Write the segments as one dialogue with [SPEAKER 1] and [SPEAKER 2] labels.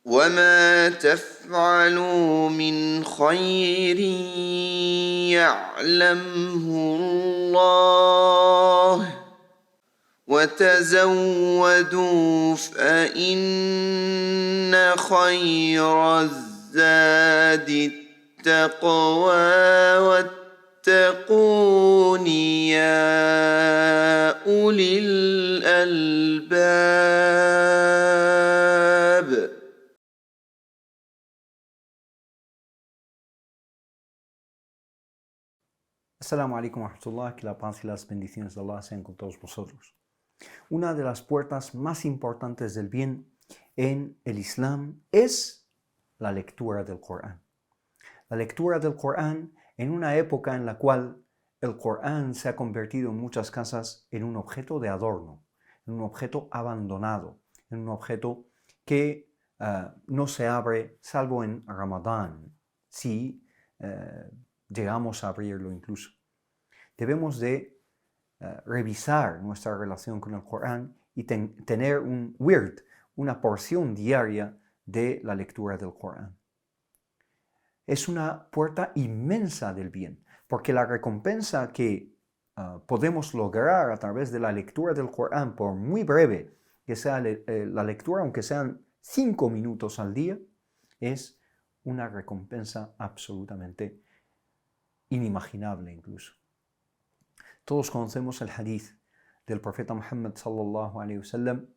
[SPEAKER 1] وما تفعلوا من خير يعلمه الله وتزودوا فإن خير الزاد التقوى واتقون يا أولي الألباب.
[SPEAKER 2] Assalamu alaikum wa rahmatullah, que la paz y las bendiciones de Allah sean con todos vosotros. Una de las puertas más importantes del bien en el Islam es la lectura del Corán. La lectura del Corán en una época en la cual el Corán se ha convertido en muchas casas en un objeto de adorno, en un objeto abandonado, en un objeto que no se abre salvo en Ramadán, si llegamos a abrirlo incluso. Debemos de revisar nuestra relación con el Corán y tener un wird, una porción diaria de la lectura del Corán. Es una puerta inmensa del bien, porque la recompensa que podemos lograr a través de la lectura del Corán, por muy breve que sea la lectura, aunque sean 5 minutos al día, es una recompensa absolutamente inimaginable incluso. Todos conocemos el hadith del profeta Muhammad sallallahu alayhi wa sallam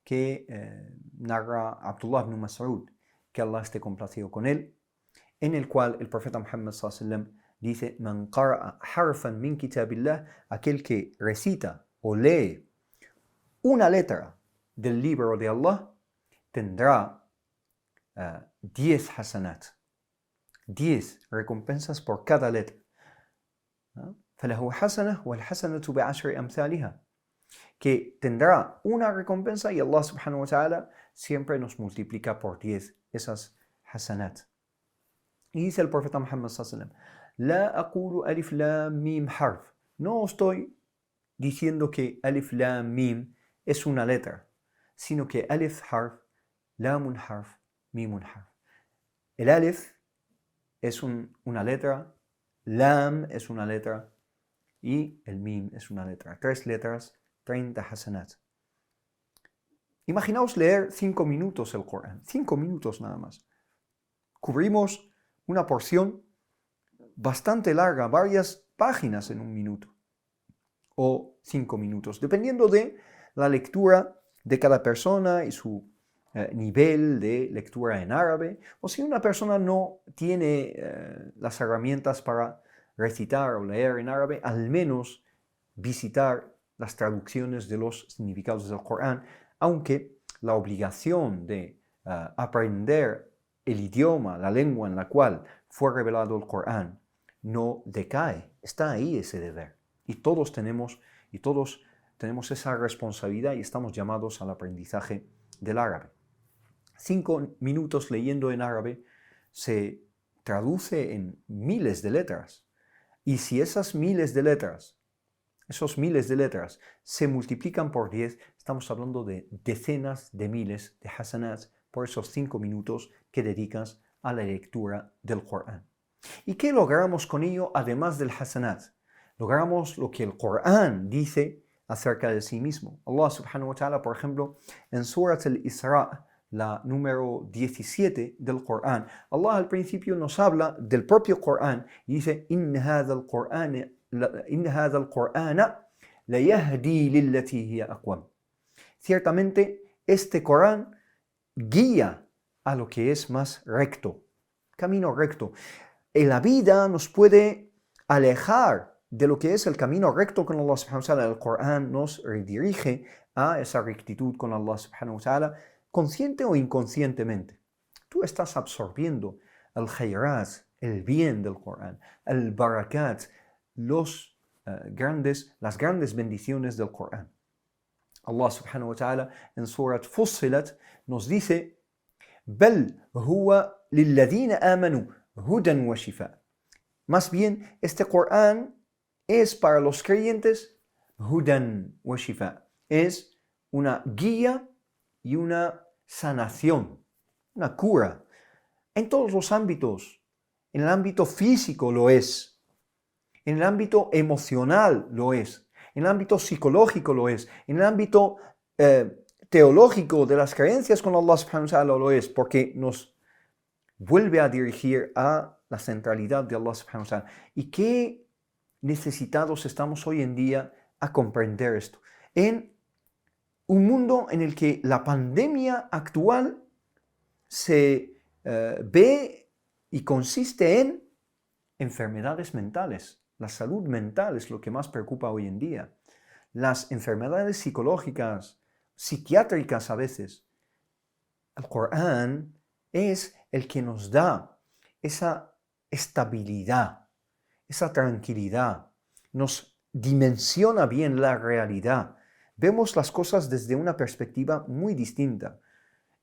[SPEAKER 2] que narra Abdullah ibn Mas'ud, que Allah esté complacido con él, en el cual el profeta Muhammad sallallahu alayhi wa sallam dice: Man qara'a harfan min kitabillah, aquel que recita o lee una letra del libro de Allah, tendrá 10 hasanat, 10 recompensas por cada letra. فله حسنة والحسنة بعشر أمثالها, que tendrá una recompensa y Allah subhanahu wa ta'ala siempre nos multiplica por 10 esas hasanat. Y dice el profeta Muhammad sallallahu alaihi wasallam: La aqulu alif lam mim harf. No estoy diciendo que alif lam mim es una letra, sino que alif harf, lamun harf, mimun harf. El alif es una letra, lam es una letra y el mim es una letra. 3 letras, 30 hasanat. Imaginaos leer 5 minutos el Corán, 5 minutos nada más. Cubrimos una porción bastante larga, varias páginas en un minuto o 5 minutos, dependiendo de la lectura de cada persona y su nivel de lectura en árabe, o si una persona no tiene las herramientas para recitar o leer en árabe, al menos visitar las traducciones de los significados del Corán, aunque la obligación de aprender el idioma, la lengua en la cual fue revelado el Corán, no decae. Está ahí ese deber. Y todos tenemos esa responsabilidad y estamos llamados al aprendizaje del árabe. 5 minutos leyendo en árabe se traduce en miles de letras. Y si esos miles de letras se multiplican por 10, estamos hablando de decenas de miles de hasanats por esos 5 minutos que dedicas a la lectura del Corán. ¿Y qué logramos con ello además del hasanat? Logramos lo que el Corán dice acerca de sí mismo. Allah subhanahu wa ta'ala, por ejemplo, en Surat al-Isra, la número 17 del Corán, Allah al principio nos habla del propio Corán y dice: Inna hadha al-Qur'ana la yahdi lillati hiya aqwam. Ciertamente este Corán guía a lo que es más recto, camino recto. En la vida nos puede alejar de lo que es el camino recto con Allah subhanahu wa ta'ala. El Corán nos redirige a esa rectitud con Allah subhanahu wa ta'ala, consciente o inconscientemente. Tú estás absorbiendo el khayrat, el bien del Corán, el barakat, las grandes bendiciones del Corán. Allah subhanahu wa ta'ala en Surat Fussilat nos dice: Bal huwa lilladhina amanu hudan wa shifa. Más bien, este Corán es para los creyentes hudan wa shifa. Es una guía y una sanación. una cura. En todos los ámbitos. En el ámbito físico lo es. En el ámbito emocional lo es. En el ámbito psicológico lo es. En el ámbito teológico de las creencias con Allah subhanahu wa ta'ala lo es. Porque nos vuelve a dirigir a la centralidad de Allah subhanahu wa ta'ala. Y qué necesitados estamos hoy en día a comprender esto. En un mundo en el que la pandemia actual se ve y consiste en enfermedades mentales. La salud mental es lo que más preocupa hoy en día. Las enfermedades psicológicas, psiquiátricas a veces. El Corán es el que nos da esa estabilidad, esa tranquilidad, nos dimensiona bien la realidad. Vemos las cosas desde una perspectiva muy distinta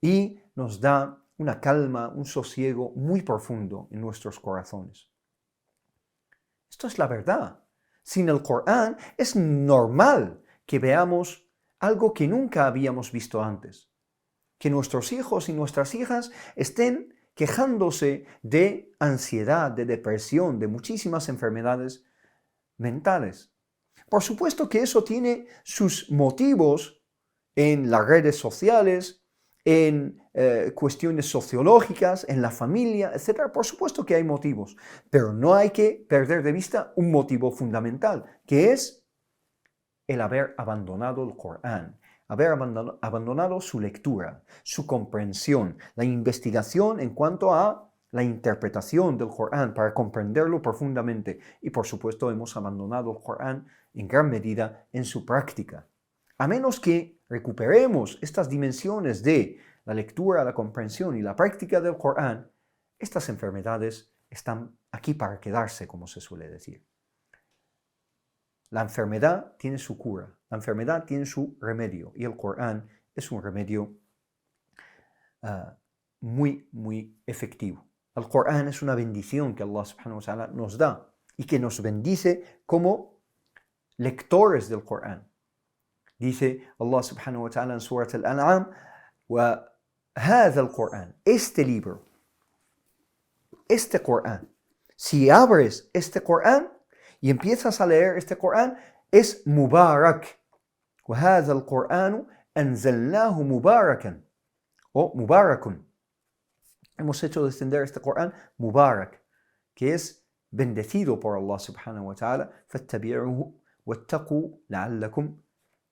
[SPEAKER 2] y nos da una calma, un sosiego muy profundo en nuestros corazones. Esto es la verdad. Sin el Corán es normal que veamos algo que nunca habíamos visto antes. Que nuestros hijos y nuestras hijas estén quejándose de ansiedad, de depresión, de muchísimas enfermedades mentales. Por supuesto que eso tiene sus motivos en las redes sociales, en cuestiones sociológicas, en la familia, etc. Por supuesto que hay motivos, pero no hay que perder de vista un motivo fundamental, que es el haber abandonado el Corán, haber abandonado su lectura, su comprensión, la investigación en cuanto a la interpretación del Corán para comprenderlo profundamente. Y por supuesto hemos abandonado el Corán en gran medida en su práctica. A menos que recuperemos estas dimensiones de la lectura, la comprensión y la práctica del Corán, estas enfermedades están aquí para quedarse, como se suele decir. La enfermedad tiene su cura, la enfermedad tiene su remedio y el Corán es un remedio muy, muy efectivo. El Corán es una bendición que Allah subhanahu wa ta'ala nos da y que nos bendice como lectores del Corán. Dice Allah subhanahu wa ta'ala en Surat al-An'am, وَهَذَا الْقُرْآنِ, este libro, este Corán. Si abres este Corán y empiezas a leer este Corán, es Mubarak. وَهَذَا الْقُرْآنُ أَنزَلْنَاهُ مُبَارَكًا o Mubarakun. Hemos hecho descender este Corán Mubarak, que es bendecido por Allah subhanahu wa ta'ala. فَاتَّبِعُوهُ وَاتَّقُوا لَعَلَّكُمْ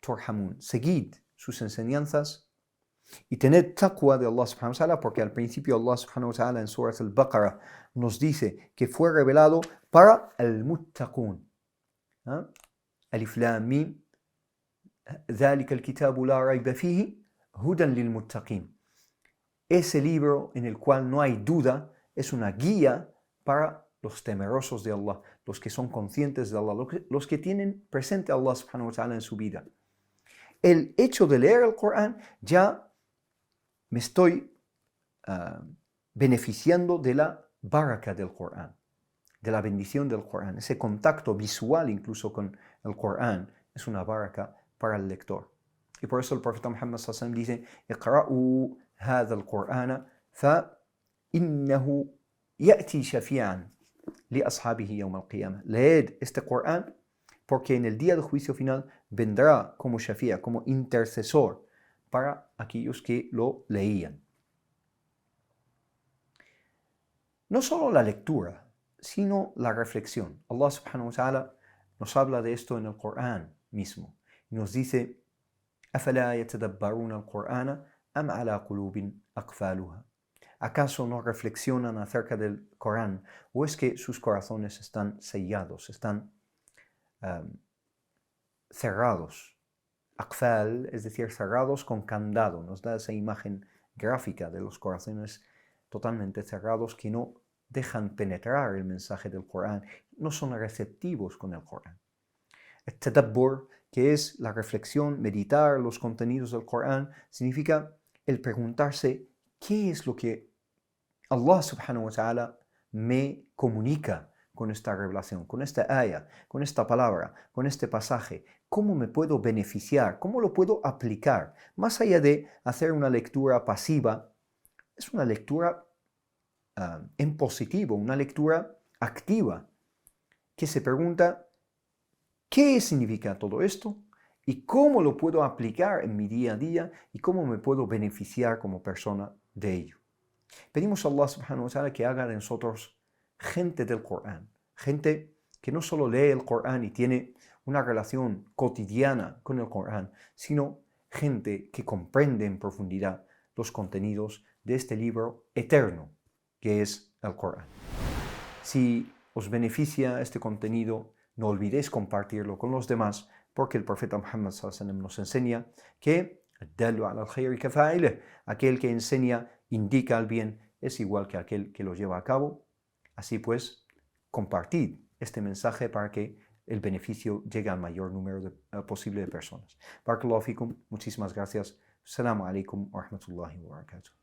[SPEAKER 2] تُرْحَمُونَ. Seguid sus enseñanzas y tened taqwa de Allah subhanahu wa ta'ala, porque al principio Allah subhanahu wa ta'ala en Surat al-Baqarah nos dice que fue revelado para al-muttaqun. Alif Lam Mim, ذَلِكَ الْكِتَابُ لَا رَيْبَ فِيهِ هُدًى لِلْمُتَّقِينَ. Ese libro en el cual no hay duda es una guía para los temerosos de Allah, los que son conscientes de Allah, los que tienen presente a Allah subhanahu wa ta'ala en su vida. El hecho de leer el Corán ya me estoy beneficiando de la baraka del Corán, de la bendición del Corán. Ese contacto visual incluso con el Corán es una baraka para el lector. Y por eso el profeta Muhammad sallallahu alaihi wasallam dice: "Iqra'u hadha al-Qur'ana fa innahu ya'ti shafi'an li ashabihi yawm al-qiyamah." Leed este Corán porque en el día del juicio final vendrá como shafi'a, como intercesor para aquellos que lo leían. No solo la lectura, sino la reflexión. Allah subhanahu wa ta'ala nos habla de esto en el Corán mismo. Y nos dice: أَفَلَا يَتَدَبَّرُونَ الْقُرْآنَ أَمْ عَلَى قُلُوبٍ أَقْفَالُهَا. ¿Acaso no reflexionan acerca del Corán? ¿O es que sus corazones están sellados, están cerrados? Aqfal, es decir, cerrados con candado. Nos da esa imagen gráfica de los corazones totalmente cerrados que no dejan penetrar el mensaje del Corán, no son receptivos con el Corán. El tadabbur, que es la reflexión, meditar los contenidos del Corán, significa el preguntarse qué es lo que Allah subhanahu wa ta'ala me comunica con esta revelación, con esta ayah, con esta palabra, con este pasaje. ¿Cómo me puedo beneficiar? ¿Cómo lo puedo aplicar? Más allá de hacer una lectura pasiva es una lectura en positivo, una lectura activa, que se pregunta, ¿qué significa todo esto? ¿Y cómo lo puedo aplicar en mi día a día? ¿Y cómo me puedo beneficiar como persona de ello? Pedimos a Allah subhanahu wa ta'ala que haga de nosotros gente del Corán, gente que no solo lee el Corán y tiene una relación cotidiana con el Corán, sino gente que comprende en profundidad los contenidos de este libro eterno que es el Corán. Si os beneficia este contenido, no olvidéis compartirlo con los demás, porque el profeta Muhammad sallallahu alaihi wasallam nos enseña que aquel que enseña, indica el bien, es igual que aquel que lo lleva a cabo. Así pues, compartid este mensaje para que el beneficio llegue al mayor número posible de personas. Barakallahu fikum, muchísimas gracias. Assalamu alaikum wa rahmatullahi wa barakatuh.